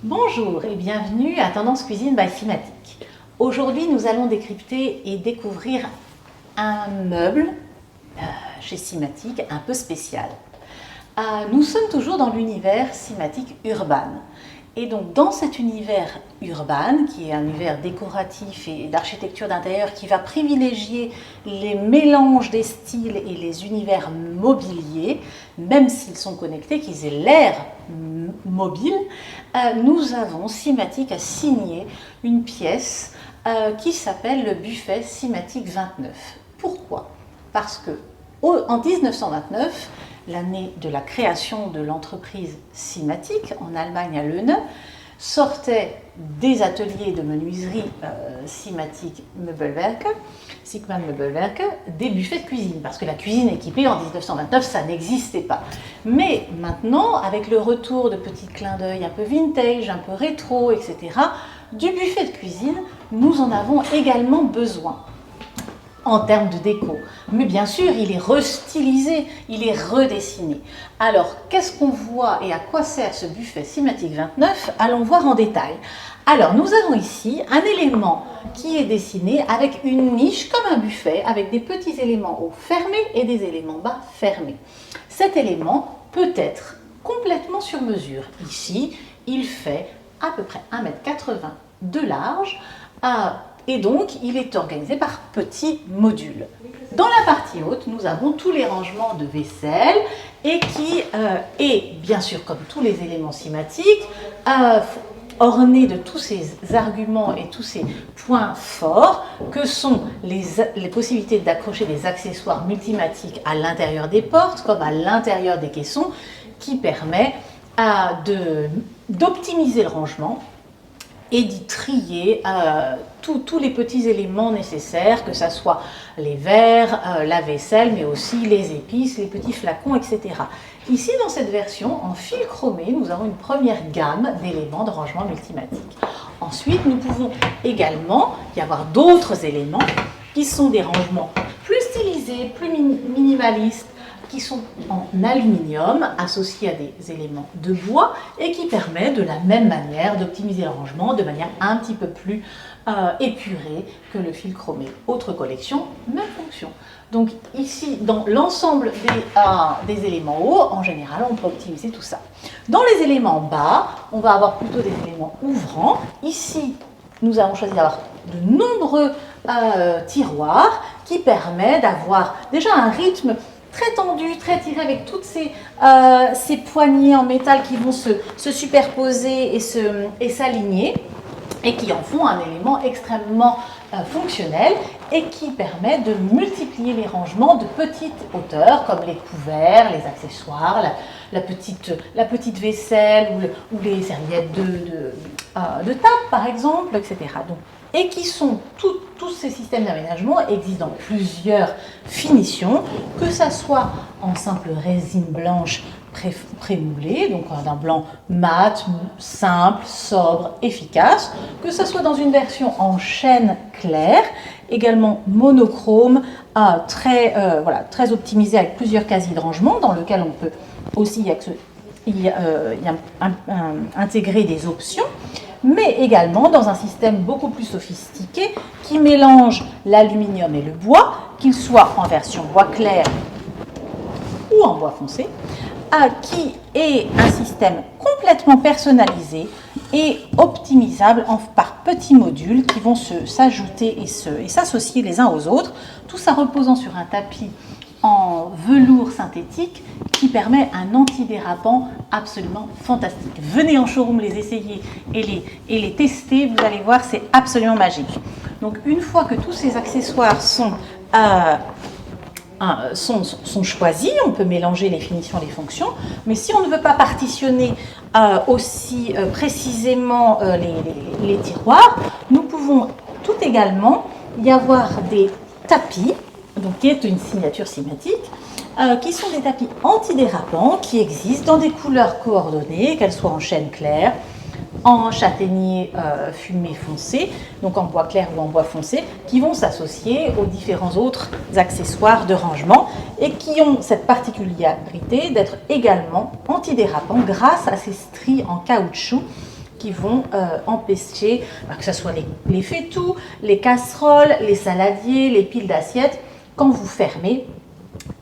Bonjour et bienvenue à Tendance Cuisine by Simatic. Aujourd'hui, nous allons décrypter et découvrir un meuble chez Simatic un peu spécial. Nous sommes toujours dans l'univers Simatic Urban. Et donc dans cet univers urbain, qui est un univers décoratif et d'architecture d'intérieur qui va privilégier les mélanges des styles et les univers mobiliers, même s'ils sont connectés, qu'ils aient l'air mobile, nous avons Simatic a signé une pièce qui s'appelle le buffet Simatic 29. Pourquoi? Parce que en 1929, l'année de la création de l'entreprise Simatic en Allemagne à Leune, sortaient des ateliers de menuiserie Simatic Möbelwerke, Siegmann Möbelwerke, des buffets de cuisine, parce que la cuisine équipée en 1929, ça n'existait pas. Mais maintenant, avec le retour de petits clins d'œil un peu vintage, un peu rétro, etc., du buffet de cuisine, nous en avons également besoin en termes de déco. Mais bien sûr, il est restylisé, il est redessiné. Alors, qu'est-ce qu'on voit et à quoi sert ce buffet Simatic 29? Allons voir en détail. Alors, nous avons ici un élément qui est dessiné avec une niche comme un buffet, avec des petits éléments hauts fermés et des éléments bas fermés. Cet élément peut être complètement sur mesure. Ici, il fait à peu près 1,80 m de large, et donc, il est organisé par petits modules. Dans la partie haute, nous avons tous les rangements de vaisselle et qui est, bien sûr, comme tous les éléments Simatic, orné de tous ces arguments et tous ces points forts que sont les possibilités d'accrocher des accessoires multimatiques à l'intérieur des portes comme à l'intérieur des caissons qui permet d'optimiser le rangement et d'y trier tous les petits éléments nécessaires, que ce soit les verres, la vaisselle, mais aussi les épices, les petits flacons, etc. Ici, dans cette version, en fil chromé, nous avons une première gamme d'éléments de rangement multimatique. Ensuite, nous pouvons également y avoir d'autres éléments qui sont des rangements plus stylisés, plus minimalistes, qui sont en aluminium associés à des éléments de bois et qui permet de la même manière d'optimiser le rangement de manière un petit peu plus épurée que le fil chromé. Autre collection, même fonction. Donc ici, dans l'ensemble des éléments hauts, en général, on peut optimiser tout ça. Dans les éléments bas, on va avoir plutôt des éléments ouvrants. Ici, nous avons choisi d'avoir de nombreux tiroirs qui permettent d'avoir déjà un rythme très tendu, très tiré, avec toutes ces poignées en métal qui vont se superposer et s'aligner, et qui en font un élément extrêmement fonctionnel et qui permet de multiplier les rangements de petite hauteur, comme les couverts, les accessoires, la petite vaisselle ou les serviettes de table, par exemple, etc. Donc, et qui sont tous ces systèmes d'aménagement existent dans plusieurs finitions, que ça soit en simple résine blanche prémoulée, donc d'un blanc mat, simple, sobre, efficace, que ce soit dans une version en chêne clair, également monochrome, très optimisé avec plusieurs casiers de rangement, dans lequel on peut aussi intégrer des options, mais également dans un système beaucoup plus sophistiqué qui mélange l'aluminium et le bois, qu'il soit en version bois clair ou en bois foncé, qui est un système complètement personnalisé et optimisable par petits modules qui vont s'ajouter et s'associer les uns aux autres, tout ça reposant sur un tapis en velours synthétique qui permet un antidérapant absolument fantastique. Venez en showroom les essayer et les tester, vous allez voir, c'est absolument magique. Donc une fois que tous ces accessoires sont choisis, on peut mélanger les finitions et les fonctions, mais si on ne veut pas partitionner aussi précisément les tiroirs, nous pouvons tout également y avoir des tapis, donc qui est une signature Simatic, qui sont des tapis antidérapants qui existent dans des couleurs coordonnées, qu'elles soient en chêne clair, en châtaignier fumé foncé, donc en bois clair ou en bois foncé, qui vont s'associer aux différents autres accessoires de rangement et qui ont cette particularité d'être également antidérapants grâce à ces stries en caoutchouc qui vont empêcher que ce soit les fétous, les casseroles, les saladiers, les piles d'assiettes, quand vous fermez,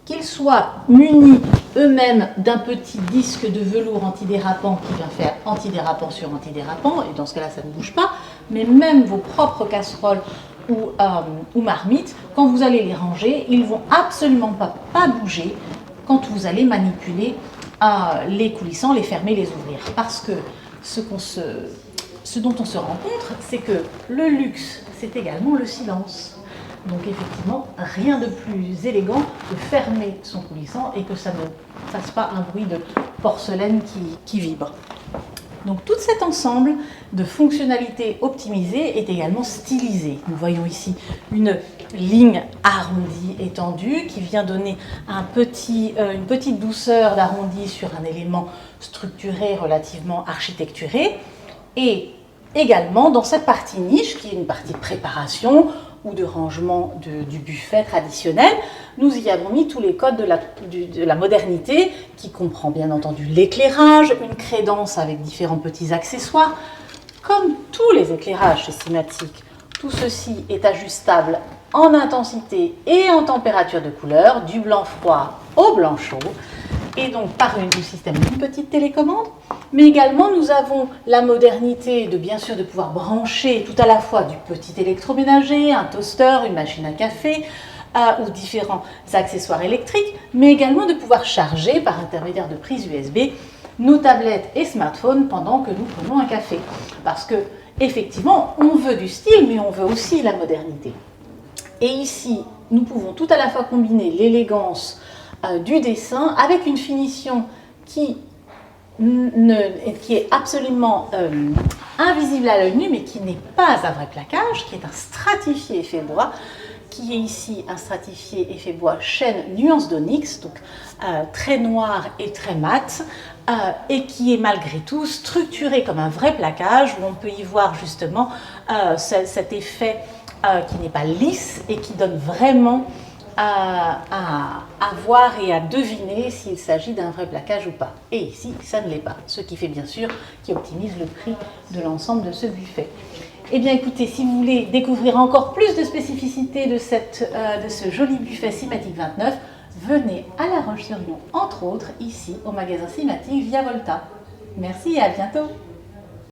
qu'ils soient munis eux-mêmes d'un petit disque de velours antidérapant qui vient faire antidérapant sur antidérapant, et dans ce cas-là, ça ne bouge pas, mais même vos propres casseroles ou marmites, quand vous allez les ranger, ils ne vont absolument pas bouger quand vous allez manipuler les coulissants, les fermer, les ouvrir. Parce que ce dont on se rend compte, c'est que le luxe, c'est également le silence. Donc effectivement, rien de plus élégant que fermer son coulissant et que ça ne fasse pas un bruit de porcelaine qui vibre. Donc tout cet ensemble de fonctionnalités optimisées est également stylisé. Nous voyons ici une ligne arrondie étendue qui vient donner une petite douceur d'arrondi sur un élément structuré relativement architecturé. Et également dans cette partie niche, qui est une partie de préparation ou de rangement du buffet traditionnel, nous y avons mis tous les codes de la modernité, qui comprend bien entendu l'éclairage, une crédence avec différents petits accessoires. Comme tous les éclairages chez Simatic, tout ceci est ajustable en intensité et en température de couleur, du blanc froid au blanc chaud, et donc par le système d'une petite télécommande. Mais également, nous avons la modernité bien sûr de pouvoir brancher tout à la fois du petit électroménager, un toaster, une machine à café ou différents accessoires électriques, mais également de pouvoir charger par intermédiaire de prises USB nos tablettes et smartphones pendant que nous prenons un café. Parce que effectivement, on veut du style, mais on veut aussi la modernité. Et ici, nous pouvons tout à la fois combiner l'élégance du dessin avec une finition qui est absolument invisible à l'œil nu, mais qui n'est pas un vrai plaquage, qui est un stratifié effet bois, qui est ici un stratifié effet bois chêne nuance d'onyx, donc très noir et très mat, et qui est malgré tout structuré comme un vrai plaquage, où on peut y voir justement cet effet qui n'est pas lisse et qui donne vraiment à voir et à deviner s'il s'agit d'un vrai plaquage ou pas. Et ici, ça ne l'est pas, ce qui fait bien sûr, qui optimise le prix de l'ensemble de ce buffet. Eh bien écoutez, si vous voulez découvrir encore plus de spécificités de ce joli buffet Simatic 29, venez à La Roche-sur-Yon, entre autres, ici au magasin Simatic via Volta. Merci et à bientôt.